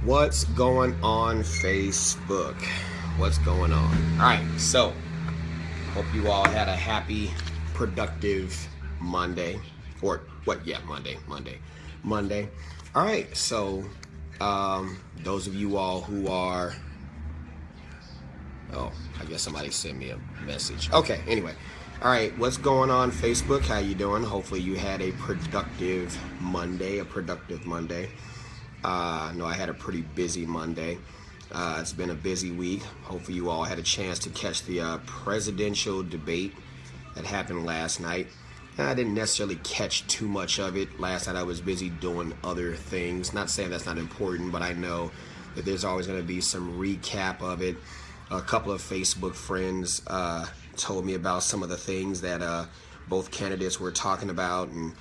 What's going on, Facebook? What's going on? All right, so hope you all had a happy, productive Monday. Or what? Yeah, Monday. All right, so those of you all who are, oh, I guess somebody sent me a message. Okay, anyway. All right, what's going on, Facebook? How you doing? Hopefully you had a productive Monday. No, I had a pretty busy Monday. It's been a busy week. Hopefully you all had a chance to catch the presidential debate that happened last night. I didn't necessarily catch too much of it. Last night I was busy doing other things. Not saying that's not important, but I know that there's always going to be some recap of it. A couple of Facebook friends told me about some of the things that both candidates were talking about, and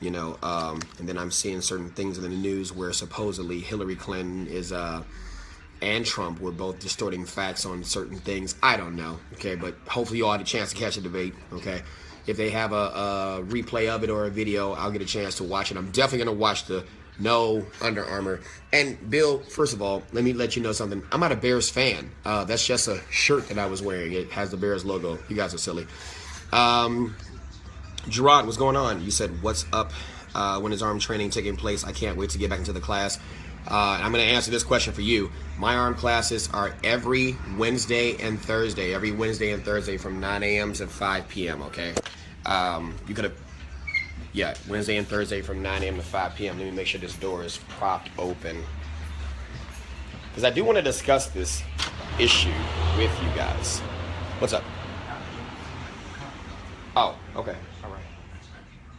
and then I'm seeing certain things in the news where supposedly Hillary Clinton is and Trump were both distorting facts on certain things. I don't know, okay, but hopefully you all had a chance to catch the debate, okay. If they have a replay of it or a video, I'll get a chance to watch it. I'm definitely going to watch the No Under Armour. And Bill, first of all, let me let you know something. I'm not a Bears fan. That's just a shirt that I was wearing. It has the Bears logo. You guys are silly. Gerard, what's going on? You said, what's up? When is arm training taking place? I can't wait to get back into the class. I'm going to answer this question for you. My arm classes are every Wednesday and Thursday. Every Wednesday and Thursday from 9 a.m. to 5 p.m., okay? You could have... Yeah, Wednesday and Thursday from 9 a.m. to 5 p.m. Let me make sure this door is propped open, because I do want to discuss this issue with you guys. What's up? Oh, okay. All right.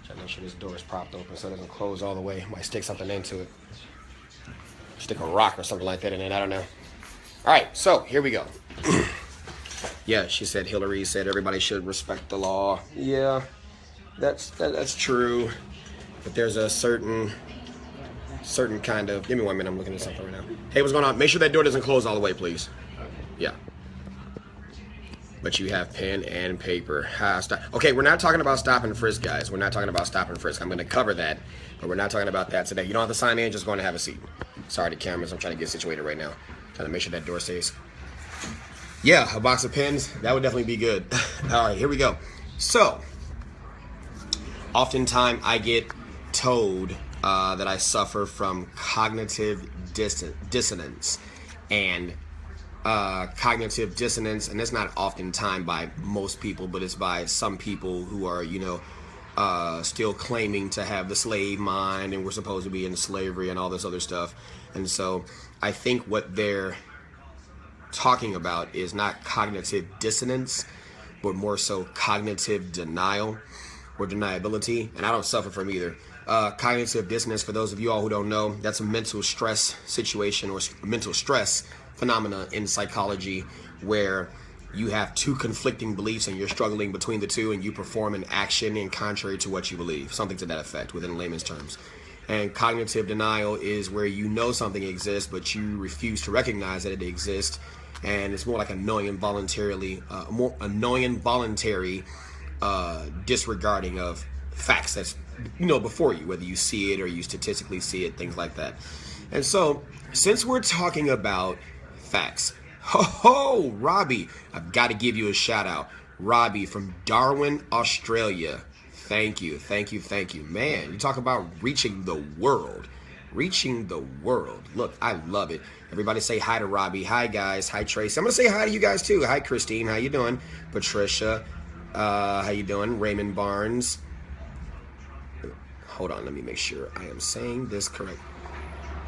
Try to make sure this door is propped open so it doesn't close all the way. Might stick something into it. Stick a rock or something like that in it. I don't know. All right, so here we go. Yeah, she said, Hillary said everybody should respect the law. Yeah. That's true, but there's a certain kind of... Give me 1 minute, I'm looking at something right now. Hey, what's going on? Make sure that door doesn't close all the way, please. Yeah. But you have pen and paper. Stop. Okay, we're not talking about stop and frisk, guys. We're not talking about stop and frisk. I'm going to cover that, but we're not talking about that today. You don't have to sign in, just going to have a seat. Sorry to cameras, I'm trying to get situated right now. Trying to make sure that door stays. Yeah, a box of pens, that would definitely be good. All right, here we go. So... Oftentimes, I get told that I suffer from cognitive dissonance, and cognitive dissonance, and it's not oftentimes by most people, but it's by some people who are, still claiming to have the slave mind, and we're supposed to be in slavery and all this other stuff. And so I think what they're talking about is not cognitive dissonance, but more so cognitive denial or deniability, and I don't suffer from either. Cognitive dissonance, for those of you all who don't know, that's a mental stress situation or mental stress phenomena in psychology where you have two conflicting beliefs and you're struggling between the two, and you perform an action in contrary to what you believe, something to that effect within layman's terms. And cognitive denial is where you know something exists, but you refuse to recognize that it exists, and it's more like a knowing involuntary disregarding of facts that's before you, whether you see it or you statistically see it, things like that. And so, since we're talking about facts, Robbie, I've got to give you a shout out. Robbie from Darwin, Australia. Thank you. Man, you talk about reaching the world. Look, I love it. Everybody say hi to Robbie. Hi guys. Hi Tracy. I'm gonna say hi to you guys too. Hi Christine. How you doing? Patricia. How you doing? Raymond Barnes. Hold on, let me make sure I am saying this correct.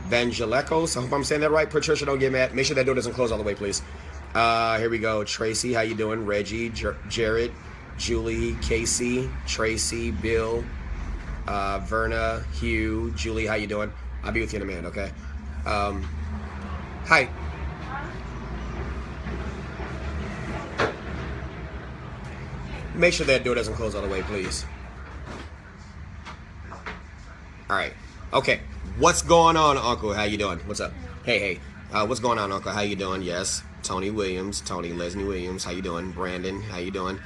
Vangelecos, I hope I'm saying that right. Patricia, don't get mad. Make sure that door doesn't close all the way, please. Here we go. Tracy, how you doing? Reggie, Jared, Julie, Casey, Tracy, Bill, Verna, Hugh, Julie, how you doing? I'll be with you in a minute, okay? Hi. Make sure that door doesn't close all the way, please. All right. Okay. What's going on, Uncle? How you doing? What's up? Hey. What's going on, Uncle? How you doing? Yes. Tony Leslie Williams. How you doing? Brandon. How you doing?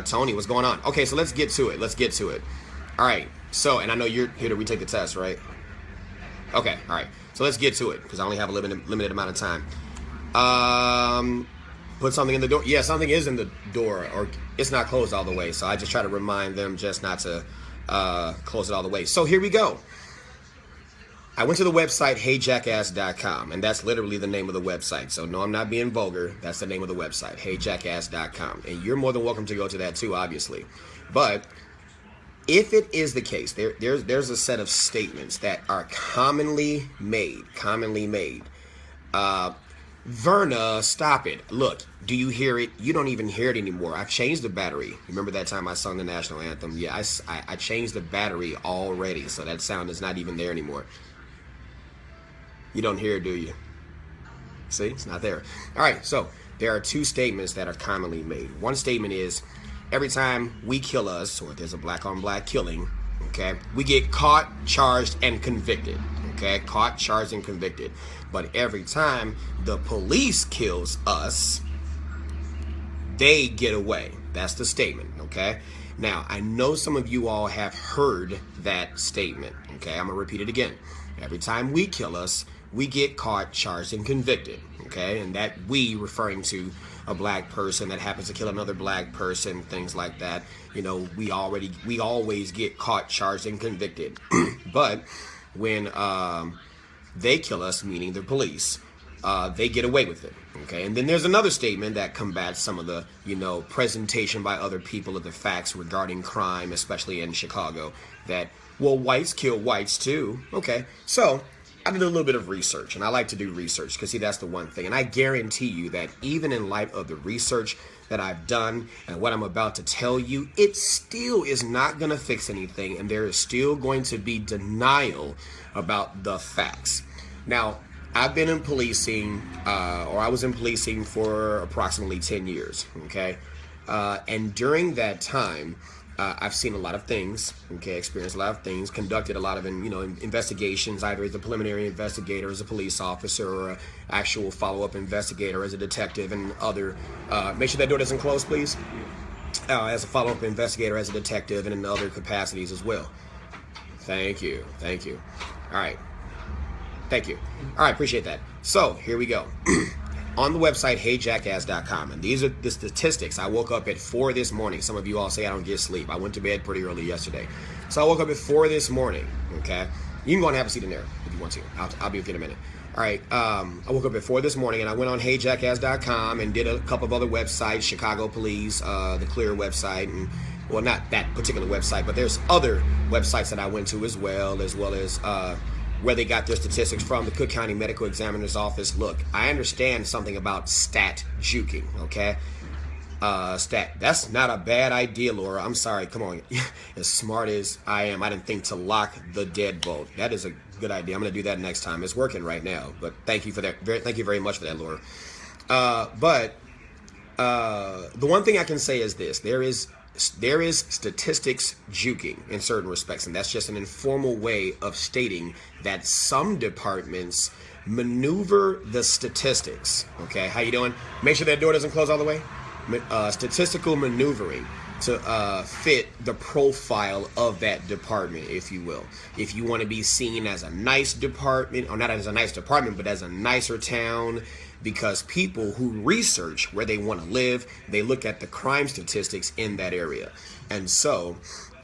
Tony, what's going on? Okay, so let's get to it. All right. So, and I know you're here to retake the test, right? Okay, all right. So let's get to it because I only have a limited amount of time. Put something in the door. Yeah, something is in the door, or it's not closed all the way. So I just try to remind them just not to close it all the way. So here we go. I went to the website heyjackass.com, and that's literally the name of the website. So no, I'm not being vulgar. That's the name of the website, heyjackass.com. And you're more than welcome to go to that too, obviously. But if it is the case, there's a set of statements that are commonly made. Verna, stop it. Look, do you hear it? You don't even hear it anymore. I've changed the battery. Remember that time I sung the national anthem? Yeah, I changed the battery already, so that sound is not even there anymore. You don't hear it, do you? See, it's not there. All right, so there are two statements that are commonly made. One statement is, every time we kill us, or there's a black-on-black killing, okay, we get caught, charged, and convicted. Okay, caught, charged, and convicted. But every time the police kills us, they get away. That's the statement, okay? Now, I know some of you all have heard that statement, okay? I'm going to repeat it again. Every time we kill us, we get caught, charged, and convicted, okay? And that we referring to a black person that happens to kill another black person, things like that. You know, we always get caught, charged, and convicted. But when they kill us, meaning the police, they get away with it, okay? And then there's another statement that combats some of the, presentation by other people of the facts regarding crime, especially in Chicago, that, well, whites kill whites too. Okay, so I did a little bit of research, and I like to do research because, see, that's the one thing. And I guarantee you that even in light of the research that I've done and what I'm about to tell you, it still is not going to fix anything, and there is still going to be denial about the facts. Now, I've been in policing, or I was in policing for approximately 10 years, okay? And during that time, I've seen a lot of things, okay, experienced a lot of things, conducted a lot of, investigations, either as a preliminary investigator, as a police officer, or an actual follow-up investigator, as a detective, and other, make sure that door doesn't close, please, as a follow-up investigator, as a detective, and in other capacities as well. Thank you. All right. Thank you. All right, appreciate that. So, here we go. On the website, heyjackass.com, and these are the statistics. I woke up at 4 this morning. Some of you all say I don't get sleep. I went to bed pretty early yesterday. So I woke up at 4 this morning, okay? You can go and have a seat in there if you want to. I'll be with you in a minute. All right, I woke up at 4 this morning, and I went on heyjackass.com and did a couple of other websites, Chicago Police, the Clear website, and, well, not that particular website, but there's other websites that I went to as well as where they got their statistics from, the Cook County Medical Examiner's Office. Look, I understand something about stat juking, okay? That's not a bad idea, Laura. I'm sorry, come on. As smart as I am, I didn't think to lock the deadbolt. That is a good idea. I'm going to do that next time. It's working right now, but thank you for that. Thank you very much for that, Laura. But the one thing I can say is this. There is statistics juking in certain respects, and that's just an informal way of stating that some departments maneuver the statistics. Okay, how you doing? Make sure that door doesn't close all the way. Statistical maneuvering to fit the profile of that department, if you will. If you want to be seen as a nice department, or not as a nice department, but as a nicer town, because people who research where they want to live, they look at the crime statistics in that area. And so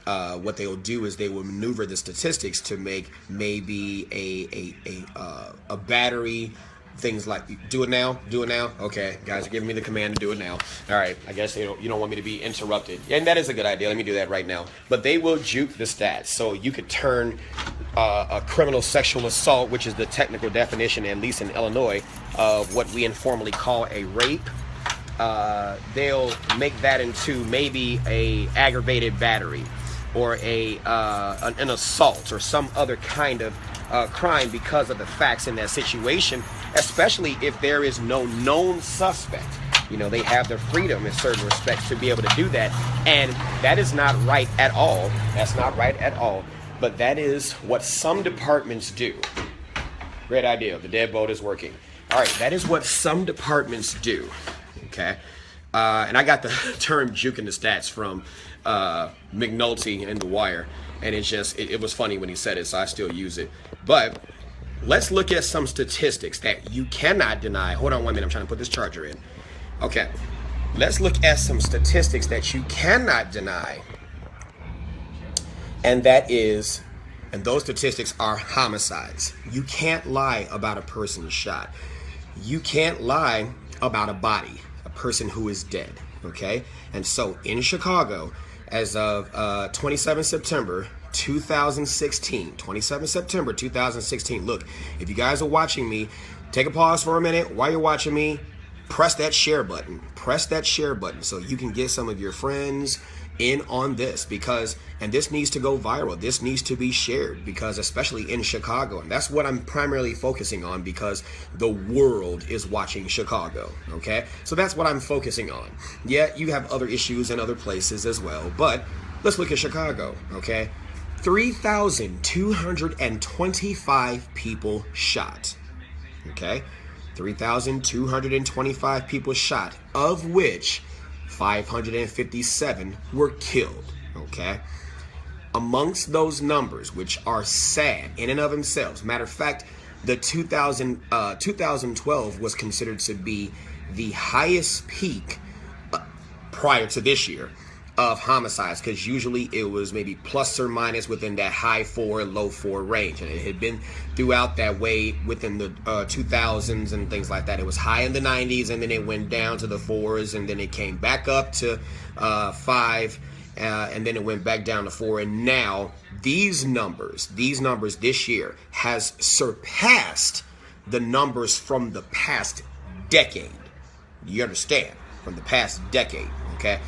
what they'll do is they will maneuver the statistics to make maybe a battery, things like, do it now. Okay, guys are giving me the command to do it now. All right, I guess you don't want me to be interrupted. And that is a good idea. Let me do that right now. But they will juke the stats. So you could turn a criminal sexual assault, which is the technical definition, at least in Illinois, of what we informally call a rape. They'll make that into maybe a aggravated battery, or an assault, or some other kind of crime because of the facts in that situation, especially if there is no known suspect. They have their freedom in certain respects to be able to do that, and that is not right at all. That's not right at all, but that is what some departments do. Great idea. The deadbolt is working. All right, that is what some departments do, okay? And I got the term juking the stats from McNulty in The Wire, and it was funny when he said it, so I still use it. But let's look at some statistics that you cannot deny. Hold on 1 minute, I'm trying to put this charger in. Okay, let's look at some statistics that you cannot deny. And those statistics are homicides. You can't lie about a person shot. You can't lie about a body, a person who is dead, okay? And so in Chicago, as of 27 September 2016, 27 September 2016, look, if you guys are watching me, take a pause for a minute while you're watching me, press that share button so you can get some of your friends in on this, because, and this needs to go viral, this needs to be shared, because especially in Chicago, and that's what I'm primarily focusing on, because the world is watching Chicago, okay? So that's what I'm focusing on. Yeah, you have other issues in other places as well, but let's look at Chicago, okay? 3,225 people shot, okay? 3,225 people shot, of which 557 were killed, okay? Amongst those numbers, which are sad in and of themselves, matter of fact, the 2012 was considered to be the highest peak prior to this year of homicides, because usually it was maybe plus or minus within that high 4, low 4 range, and it had been throughout that way within the 2000s and things like that. It was high in the 90s, and then it went down to the 4s, and then it came back up to 5, and then it went back down to 4, and now these numbers this year has surpassed the numbers from the past decade. You understand? From the past decade, okay?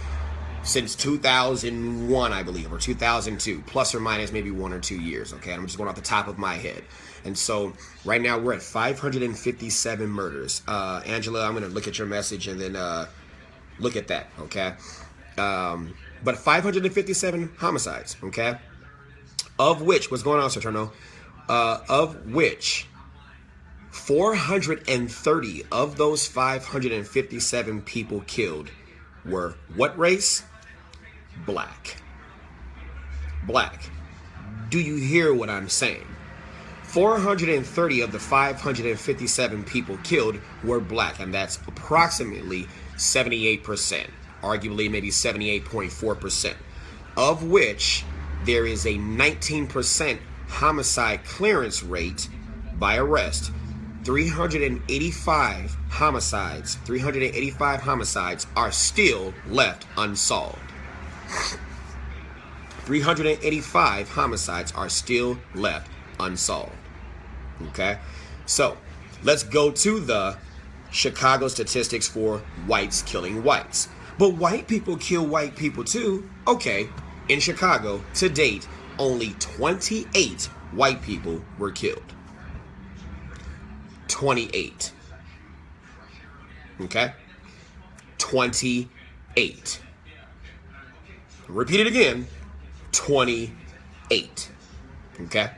Since 2001, I believe, or 2002, plus or minus maybe 1 or 2 years, okay? I'm just going off the top of my head. And so right now we're at 557 murders. Angela, I'm going to look at your message and then look at that, okay? But 557 homicides, okay? Of which, what's going on, Saturno? Of which 430 of those 557 people killed were what race? Black. Black. Do you hear what I'm saying? 430 of the 557 people killed were black, and that's approximately 78%, arguably maybe 78.4%, of which there is a 19% homicide clearance rate by arrest. 385 homicides are still left unsolved. 385 homicides are still left unsolved. Okay? So, let's go to the Chicago statistics for whites killing whites. But white people kill white people too. Okay, in Chicago, to date, only 28 white people were killed. 28. Okay? 28. Repeat it again. 28. Okay?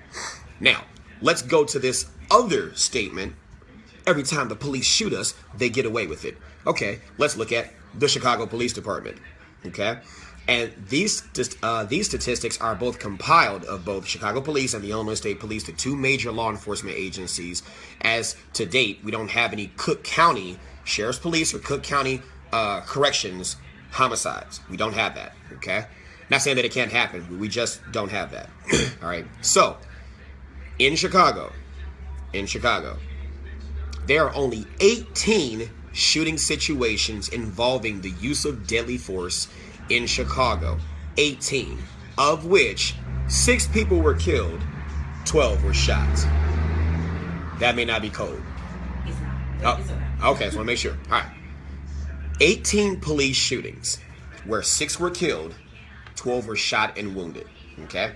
Now, let's go to this other statement. Every time the police shoot us, they get away with it. Okay, let's look at the Chicago Police Department. Okay? And these statistics are both compiled of both Chicago Police and the Illinois State Police, the two major law enforcement agencies. As to date, we don't have any Cook County Sheriff's Police or Cook County Corrections homicides. We don't have that, okay? Not saying that it can't happen, but we just don't have that. All right, so in Chicago, there are only 18 shooting situations involving the use of deadly force in Chicago. 18, of which 6 people were killed, 12 were shot. That may not be code. It's not. It's okay. Okay, so I want to make sure. All right. 18 police shootings where 6 were killed, 12 were shot and wounded. Okay?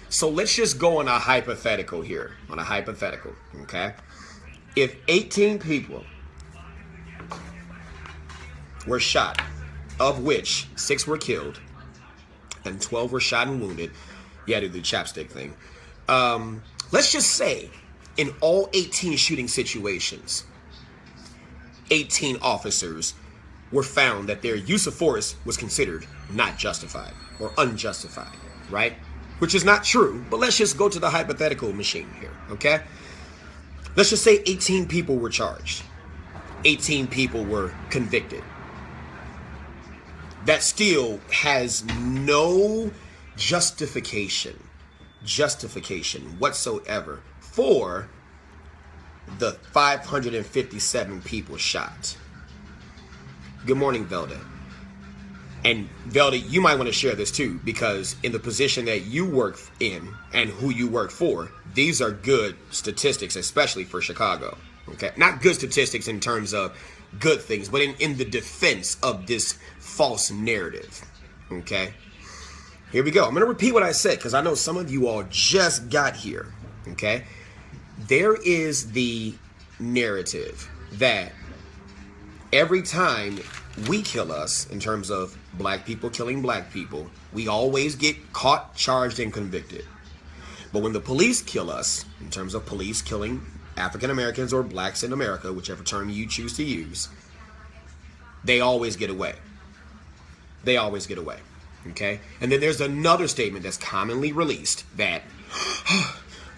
So let's just go on a hypothetical here. Okay? If 18 people were shot, of which 6 were killed and 12 were shot and wounded. Yeah, do the chapstick thing. Let's just say in all 18 shooting situations, 18 officers were found that their use of force was considered not justified or unjustified, right? Which is not true, but let's just go to the hypothetical machine here, okay? Let's just say 18 people were charged. 18 people were convicted. That still has no justification whatsoever for the 557 people shot. Good morning, Velda. And Velda, you might want to share this too, because in the position that you work in and who you work for, these are good statistics, especially for Chicago. Okay, not good statistics in terms of good things, but in the defense of this false narrative. Okay, here we go. I'm going to repeat what I said because I know some of you all just got here. Okay, there is the narrative that every time we kill us, in terms of black people killing black people, we always get caught, charged, and convicted. But when the police kill us, in terms of police killing African Americans or blacks in America, whichever term you choose to use, they always get away. They always get away. Okay? And then there's another statement that's commonly released that,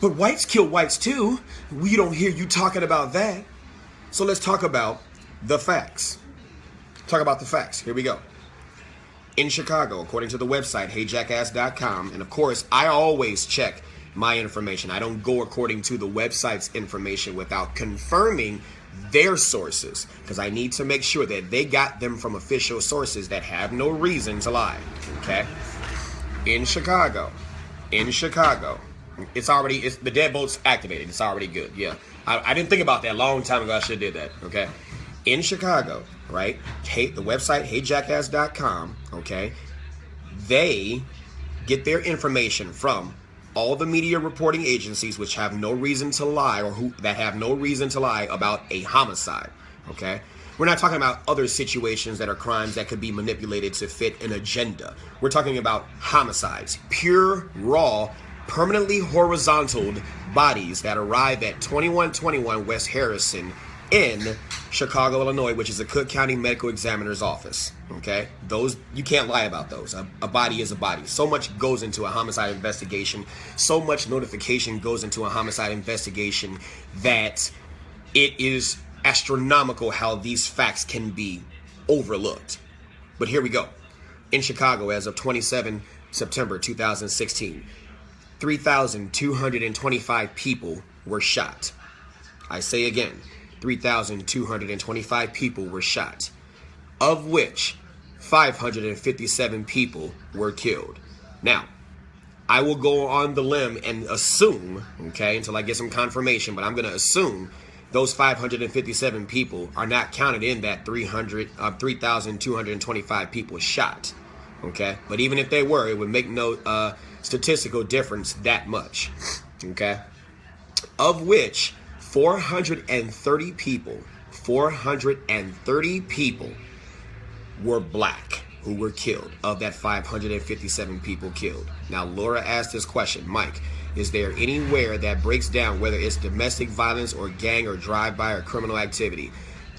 but whites kill whites too. We don't hear you talking about that. So let's talk about the facts. Talk about the facts. Here we go. In Chicago, according to the website, heyjackass.com, and of course, I always check my information. I don't go according to the website's information without confirming their sources, because I need to make sure that they got them from official sources that have no reason to lie. Okay? In Chicago, the deadbolt's activated. It's already good. Yeah. I didn't think about that a long time ago. I should have did that. Okay? In Chicago, right? The website, heyjackass.com, okay? They get their information from all the media reporting agencies which have no reason to lie, or that have no reason to lie about a homicide, okay? We're not talking about other situations that are crimes that could be manipulated to fit an agenda. We're talking about homicides, pure, raw, permanently horizontal bodies that arrive at 2121 West Harrison in Chicago, Illinois, which is the Cook County Medical Examiner's Office. Okay, those, you can't lie about those. A body is a body. So much goes into a homicide investigation. So much notification goes into a homicide investigation that it is astronomical how these facts can be overlooked. But here we go. In Chicago, as of 27 September 2016, 3,225 people were shot. I say again, 3,225 people were shot, of which 557 people were killed. Now, I will go on the limb and assume, okay, until I get some confirmation, but I'm going to assume those 557 people are not counted in that 3,225 people shot, okay? But even if they were, it would make no statistical difference that much, okay? Of which 430 people were black who were killed, of that 557 people killed. Now, Laura asked this question, Mike, is there anywhere that breaks down whether it's domestic violence or gang or drive-by or criminal activity?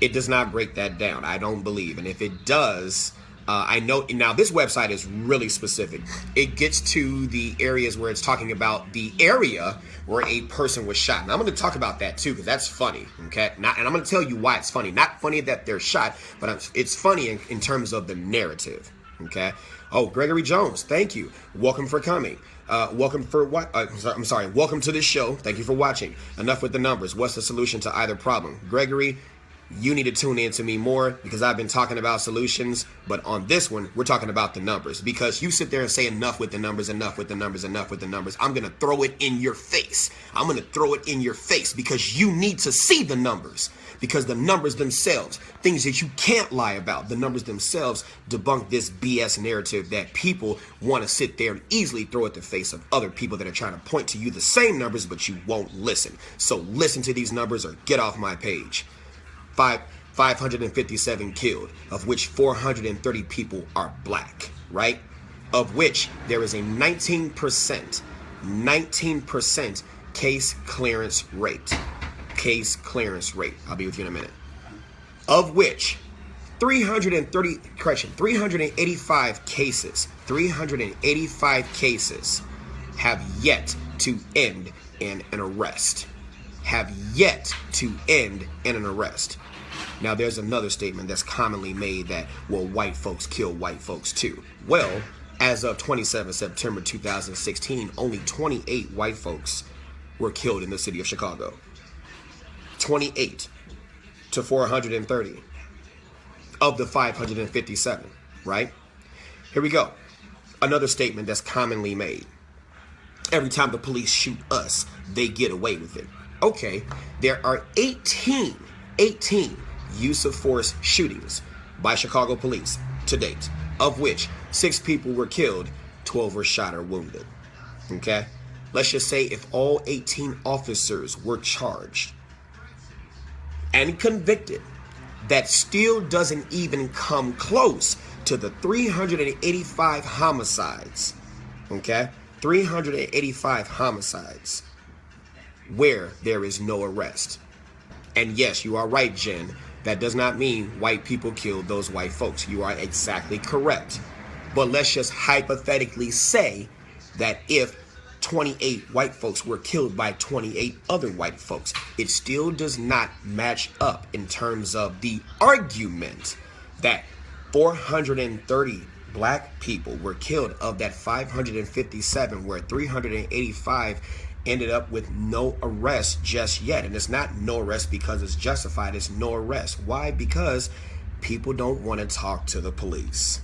It does not break that down, I don't believe. And if it does, I know, now this website is really specific. It gets to the areas where it's talking about the area where a person was shot. And I'm going to talk about that too, because that's funny, okay? And I'm going to tell you why it's funny. Not funny that they're shot, but it's funny in terms of the narrative, okay? Oh, Gregory Jones, thank you. Welcome for coming. Welcome for what? I'm sorry. Welcome to this show. Thank you for watching. Enough with the numbers. What's the solution to either problem? Gregory, you need to tune in to me more, because I've been talking about solutions, but on this one, we're talking about the numbers. Because you sit there and say enough with the numbers, enough with the numbers, enough with the numbers. I'm going to throw it in your face. I'm going to throw it in your face because you need to see the numbers. Because the numbers themselves, things that you can't lie about, the numbers themselves debunk this BS narrative that people want to sit there and easily throw at the face of other people that are trying to point to you the same numbers, but you won't listen. So listen to these numbers or get off my page. 557 killed, of which 430 people are black, right? Of which there is a 19% case clearance rate. Case clearance rate. I'll be with you in a minute. Of which 385 cases have yet to end in an arrest. have yet to end in an arrest. Now, there's another statement that's commonly made that, well, white folks kill white folks too. Well, as of 27 September 2016, only 28 white folks were killed in the city of Chicago. 28 to 430 of the 557, right? Here we go. Another statement that's commonly made. Every time the police shoot us, they get away with it. Okay, there are 18 use of force shootings by Chicago police to date, of which 6 people were killed, 12 were shot or wounded. Okay? Let's just say if all 18 officers were charged and convicted, that still doesn't even come close to the 385 homicides, okay? 385 homicides where there is no arrest. And yes, you are right, Jen. That does not mean white people killed those white folks. You are exactly correct. But let's just hypothetically say that if 28 white folks were killed by 28 other white folks, it still does not match up in terms of the argument that 430 black people were killed of that 557, where 385 ended up with no arrest just yet. And it's not no arrest because it's justified, it's no arrest. Why? Because people don't want to talk to the police.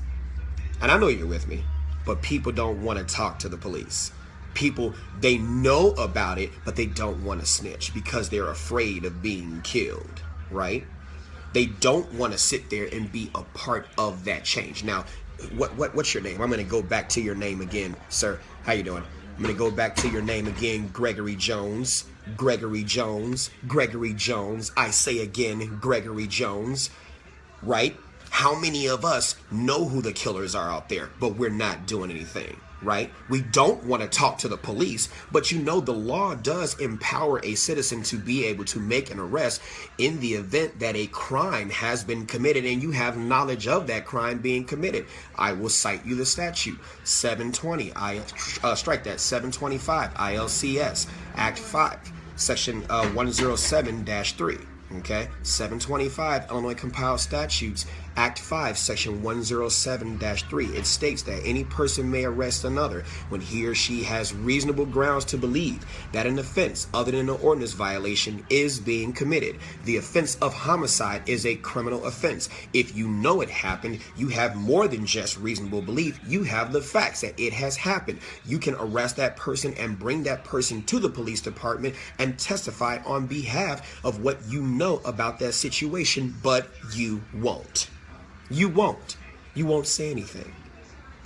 And I know you're with me, but people don't want to talk to the police. People, they know about it, but they don't want to snitch because they're afraid of being killed, right? They don't want to sit there and be a part of that change. Now, what's your name? I'm going to go back to your name again, sir. How you doing? I'm going to go back to your name again, Gregory Jones. Gregory Jones. Gregory Jones. I say again, Gregory Jones, right? How many of us know who the killers are out there, but we're not doing anything, right? We don't want to talk to the police, but you know the law does empower a citizen to be able to make an arrest in the event that a crime has been committed and you have knowledge of that crime being committed. I will cite you the statute, 720, strike that, 725 ILCS, Act 5, Section 107-3. Okay, 725 Illinois Compiled Statutes, Act 5, Section 107-3. It states that any person may arrest another when he or she has reasonable grounds to believe that an offense other than an ordinance violation is being committed. The offense of homicide is a criminal offense. If you know it happened, you have more than just reasonable belief. You have the facts that it has happened. You can arrest that person and bring that person to the police department and testify on behalf of what you know about that situation, but you won't. You won't. You won't say anything.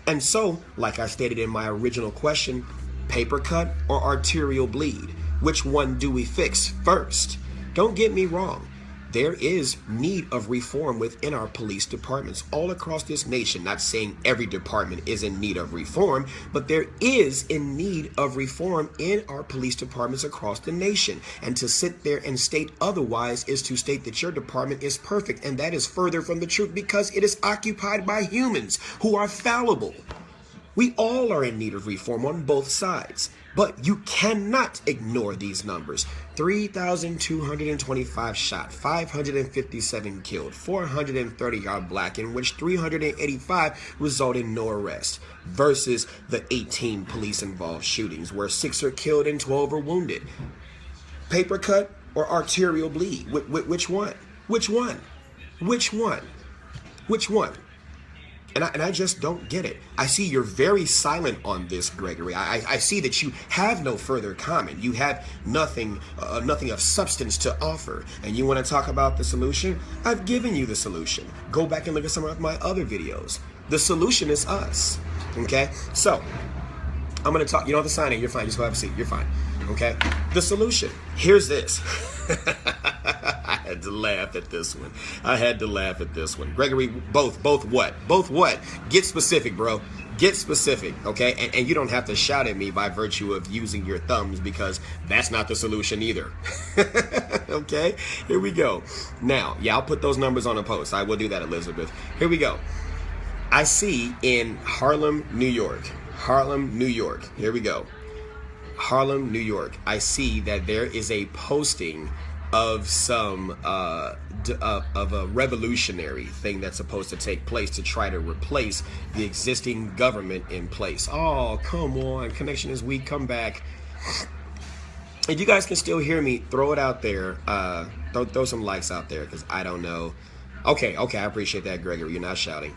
And so, like I stated in my original question, paper cut or arterial bleed? Which one do we fix first? Don't get me wrong. There is need of reform within our police departments all across this nation. Not saying every department is in need of reform, but there is in need of reform in our police departments across the nation. And to sit there and state otherwise is to state that your department is perfect, and that is further from the truth because it is occupied by humans who are fallible. We all are in need of reform on both sides, but you cannot ignore these numbers. 3,225 shot, 557 killed, 430 are black, in which 385 result in no arrest, versus the 18 police-involved shootings, where 6 are killed and 12 are wounded. Paper cut or arterial bleed? Which one? Which one? Which one? Which one? And I just don't get it. I see you're very silent on this, Gregory. I see that you have no further comment. You have nothing of substance to offer. And you want to talk about the solution? I've given you the solution. Go back and look at some of my other videos. The solution is us. Okay? So, I'm going to talk. You don't have to sign in. You're fine. Just go have a seat. You're fine. Okay? The solution. Here's this. I had to laugh at this one. I had to laugh at this one. Gregory, both what? Both what? Get specific, bro. Get specific, okay? And you don't have to shout at me by virtue of using your thumbs, because that's not the solution either. Okay? Here we go. Now, yeah, I'll put those numbers on a post. I will do that, Elizabeth. Here we go. I see in Harlem, New York. Harlem, New York. Here we go. Harlem, New York. I see that there is a posting of some of a revolutionary thing that's supposed to take place to try to replace the existing government in place. Oh, come on. Connection is weak. Come back. If you guys can still hear me, throw it out there. Throw some likes out there because I don't know. Okay, I appreciate that, Gregory. You're not shouting.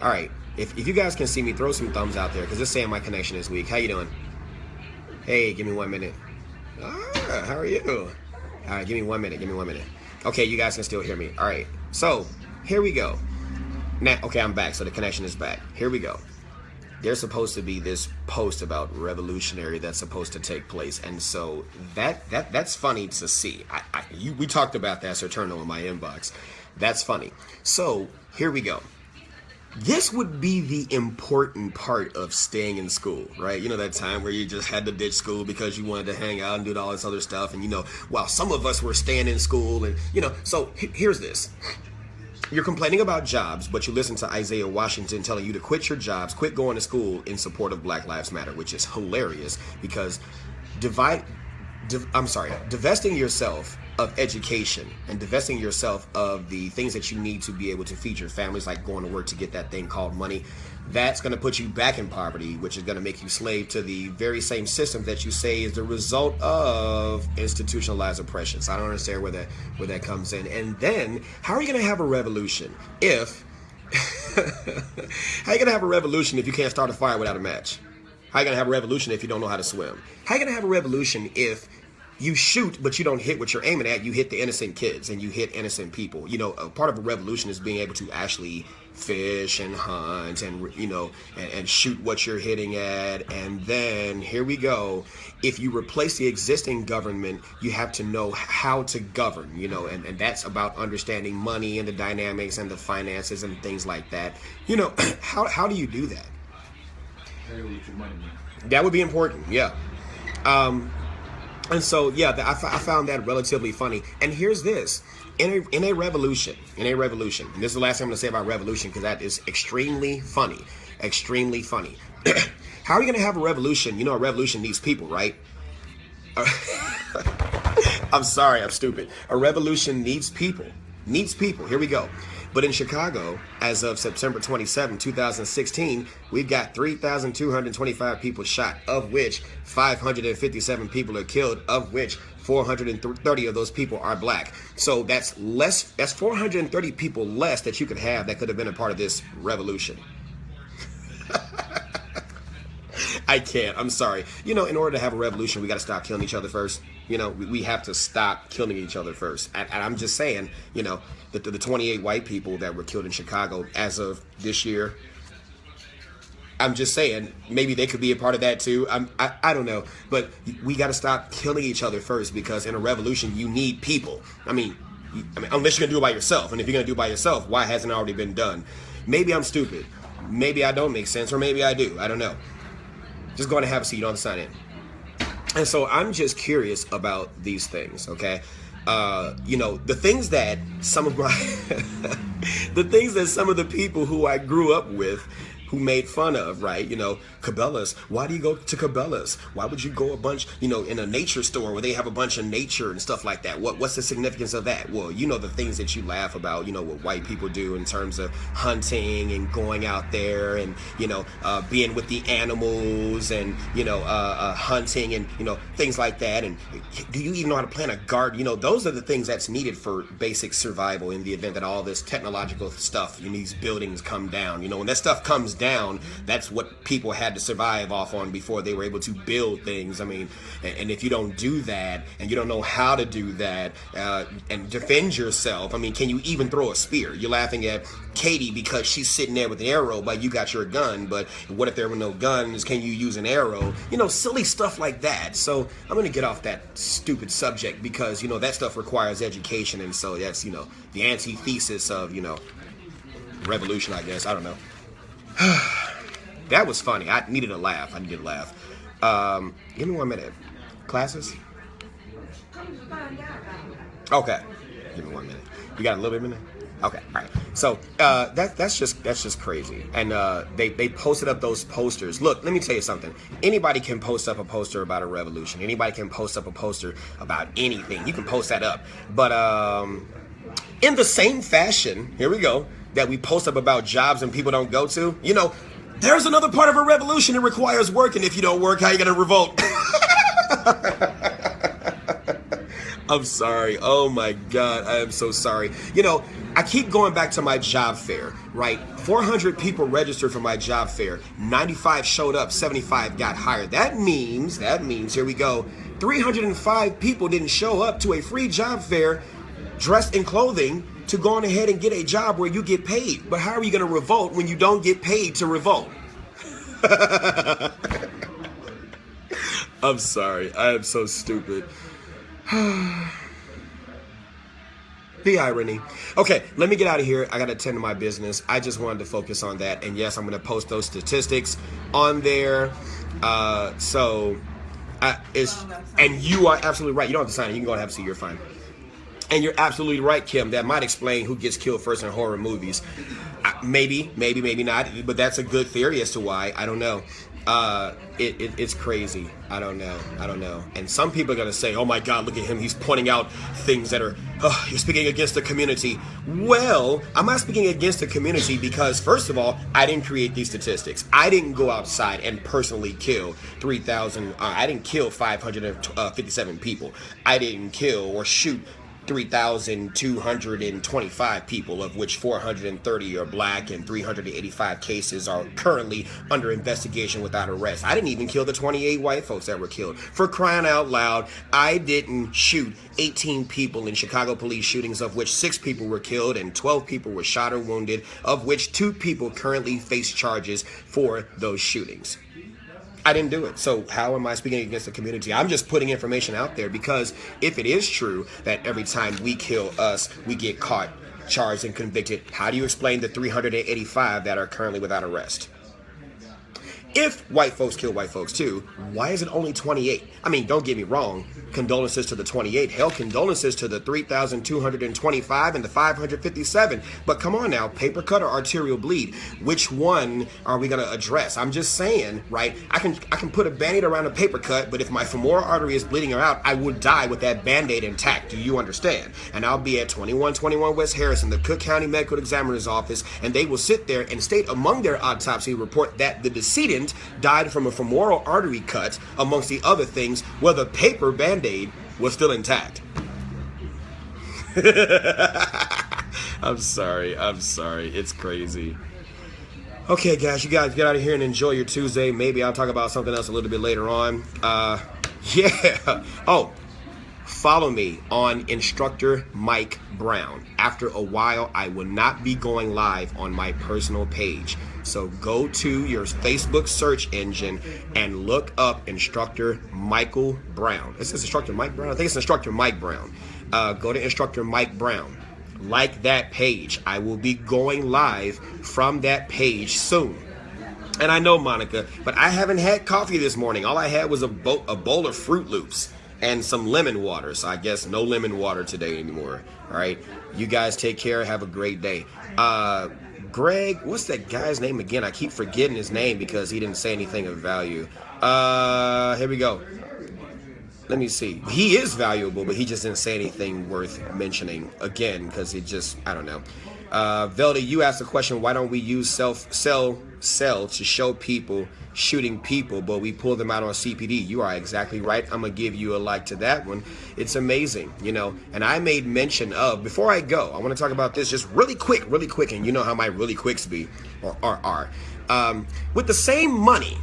All right. If you guys can see me, throw some thumbs out there because it's saying my connection is weak. How you doing? Hey, give me 1 minute. How are you? All right, give me 1 minute. Okay, you guys can still hear me. All right, so here we go. Now, okay, I'm back, so the connection is back. Here we go. There's supposed to be this post about revolutionary that's supposed to take place, and so that's funny to see. We talked about that, so turn on my inbox. That's funny. So here we go. This would be the important part of staying in school, right? You know, that time where you just had to ditch school because you wanted to hang out and do all this other stuff. And, you know, while some of us were staying in school and, you know, so here's this. You're complaining about jobs, but you listen to Isaiah Washington telling you to quit your jobs, quit going to school in support of Black Lives Matter, which is hilarious because divesting yourself of education and divesting yourself of the things that you need to be able to feed your families, like going to work to get that thing called money, that's going to put you back in poverty, which is going to make you slave to the very same system that you say is the result of institutionalized oppression. So I don't understand where that comes in. And then how are you going to have a revolution if how are you going to have a revolution if you can't start a fire without a match? How are you going to have a revolution if you don't know how to swim? How are you going to have a revolution if you shoot, but you don't hit what you're aiming at? You hit the innocent kids and you hit innocent people. You know, a part of a revolution is being able to actually fish and hunt and, you know, and shoot what you're hitting at. And then here we go. If you replace the existing government, you have to know how to govern, you know, and that's about understanding money and the dynamics and the finances and things like that. You know, how do you do that? That would be important. Yeah. And so, yeah, I found that relatively funny. And here's this. In a revolution, and this is the last thing I'm going to say about revolution because that is extremely funny. How are you going to have a revolution? You know, a revolution needs people, right? I'm sorry, I'm stupid. A revolution needs people. Here we go. But in Chicago, as of September 27, 2016, we've got 3,225 people shot, of which 557 people are killed, of which 430 of those people are black. So that's 430 people less that you could have that could have been a part of this revolution. I can't. I'm sorry. You know, in order to have a revolution, we got to stop killing each other first. You know, we have to stop killing each other first. And I'm just saying, you know, the 28 white people that were killed in Chicago as of this year, I'm just saying, maybe they could be a part of that too. I don't know. But we got to stop killing each other first because in a revolution, you need people. I mean, unless you're going to do it by yourself. And if you're going to do it by yourself, why hasn't it already been done? Maybe I'm stupid. Maybe I don't make sense, or maybe I do. I don't know. Just go ahead and have a seat. You don't have to sign in. And so I'm just curious about these things, okay? You know, the things that some of the people who I grew up with who made fun of, right? You know, Cabela's. Why do you go to Cabela's? Why would you go a bunch, you know, in a nature store where they have a bunch of nature and stuff like that? What's the significance of that? Well, you know, the things that you laugh about, you know, what white people do in terms of hunting and going out there and, you know, being with the animals and, you know, hunting and, you know, things like that. And do you even know how to plant a garden? You know, those are the things that's needed for basic survival in the event that all this technological stuff, you know, these buildings come down. You know, when that stuff comes down, that's what people had to survive off on before they were able to build things. I mean, and if you don't do that and you don't know how to do that and defend yourself, I mean, can you even throw a spear? You're laughing at Katie because she's sitting there with an arrow, but you got your gun. But what if there were no guns? Can you use an arrow? You know, silly stuff like that. So I'm going to get off that stupid subject because, you know, that stuff requires education. And so that's, you know, the antithesis of, you know, revolution, I guess. I don't know. That was funny. I needed a laugh. Give me 1 minute. Classes? Okay. Give me 1 minute. You got a little bit of a minute? Okay. All right. So that's just crazy. And they posted up those posters. Look, let me tell you something. Anybody can post up a poster about a revolution. Anybody can post up a poster about anything. You can post that up. But in the same fashion, here we go, that we post up about jobs and people don't go to, you know, there's another part of a revolution that requires work, and if you don't work, how are you going to revolt? I'm sorry. Oh my God, I am so sorry. You know, I keep going back to my job fair, right? 400 people registered for my job fair. 95 showed up, 75 got hired. That means, here we go, 305 people didn't show up to a free job fair dressed in clothing to go on ahead and get a job where you get paid. But how are you going to revolt when you don't get paid to revolt? I'm sorry. I am so stupid. The irony. Okay, let me get out of here. I got to attend to my business. I just wanted to focus on that. And yes, I'm going to post those statistics on there. And you are absolutely right. You don't have to sign it. You can go and have a seat. You're fine. And you're absolutely right, Kim. That might explain who gets killed first in horror movies. Maybe not. But that's a good theory as to why. I don't know. It's crazy. I don't know. And some people are going to say, oh my God, look at him. He's pointing out things that are, you're speaking against the community. Well, I'm not speaking against the community because, first of all, I didn't create these statistics. I didn't go outside and personally kill 3,000. I didn't kill 557 people. I didn't kill or shoot 3,225 people, of which 430 are black and 385 cases are currently under investigation without arrest. I didn't even kill the 28 white folks that were killed. For crying out loud, I didn't shoot 18 people in Chicago police shootings, of which 6 people were killed and 12 people were shot or wounded, of which 2 people currently face charges for those shootings. I didn't do it. So how am I speaking against the community? I'm just putting information out there because if it is true that every time we kill us, we get caught, charged, and convicted, how do you explain the 385 that are currently without arrest? If white folks kill white folks too, why is it only 28? I mean, don't get me wrong. Condolences to the 28. Hell, condolences to the 3,225 and the 557. But come on now, paper cut or arterial bleed? Which one are we going to address? I'm just saying, right? I can put a Band-Aid around a paper cut, but if my femoral artery is bleeding out, I would die with that Band-Aid intact. Do you understand? And I'll be at 2121 West Harrison, the Cook County Medical Examiner's office, and they will sit there and state among their autopsy report that the decedent died from a femoral artery cut, amongst the other things, where the paper Band-Aid was still intact. I'm sorry. It's crazy. Okay, guys, you guys get out of here and enjoy your Tuesday. Maybe I'll talk about something else a little bit later on. Yeah. Oh, follow me on Instructor Mike Brown. After a while, I will not be going live on my personal page. So go to your Facebook search engine and look up Instructor Michael Brown. Is this Instructor Mike Brown? I think it's Instructor Mike Brown. Go to Instructor Mike Brown. Like that page. I will be going live from that page soon. And I know, Monica, but I haven't had coffee this morning. All I had was a bowl of Fruit Loops and some lemon water. So I guess no lemon water today anymore. All right. You guys take care. Have a great day. Greg, what's that guy's name again? I keep forgetting his name because he didn't say anything of value. Here we go. Let me see. He is valuable, but he just didn't say anything worth mentioning again because it just, I don't know. Velda, you asked the question, why don't we use cell to show people shooting people, but we pull them out on CPD? You are exactly right. I'm going to give you a like to that one. It's amazing, you know, and I made mention of, before I go, I want to talk about this just really quick, and you know how my really quicks be, or are. With the same money,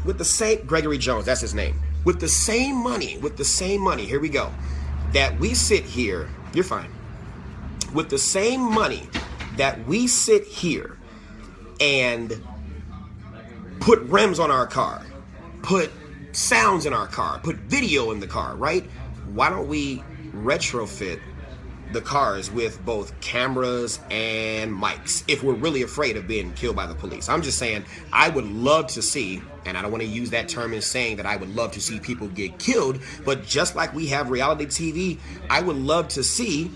Gregory Jones, that's his name, with the same money, here we go, that we sit here, you're fine, with the same money that we sit here and put rims on our car, put sounds in our car, put video in the car, right? Why don't we retrofit the cars with both cameras and mics if we're really afraid of being killed by the police? I'm just saying, I would love to see, and I don't want to use that term in saying that I would love to see people get killed, but just like we have reality TV, I would love to see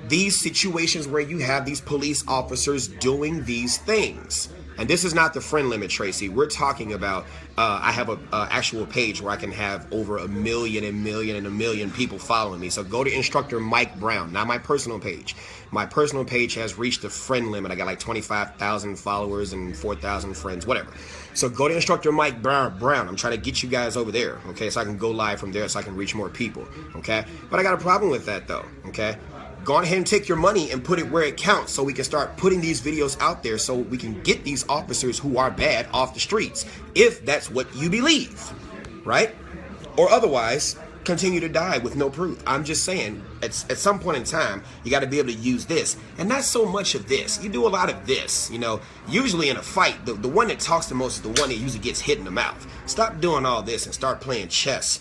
these situations where you have these police officers doing these things. And this is not the friend limit, Tracy. We're talking about, I have a actual page where I can have over 1 million and a million people following me. So go to Instructor Mike Brown, not my personal page. My personal page has reached the friend limit. I got like 25,000 followers and 4,000 friends, whatever. So go to Instructor Mike Brown. I'm trying to get you guys over there, okay? So I can go live from there so I can reach more people, okay? But I got a problem with that though, okay? Go ahead and take your money and put it where it counts so we can start putting these videos out there so we can get these officers who are bad off the streets, if that's what you believe, right? Or otherwise, continue to die with no proof. I'm just saying, at some point in time, you got to be able to use this. And not so much of this. You do a lot of this, you know. Usually in a fight, the one that talks the most is the one that usually gets hit in the mouth. Stop doing all this and start playing chess.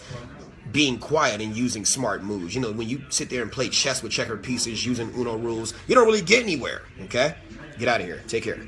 Being quiet and using smart moves. You know, when you sit there and play chess with checkered pieces using Uno rules, you don't really get anywhere, okay? Get out of here. Take care.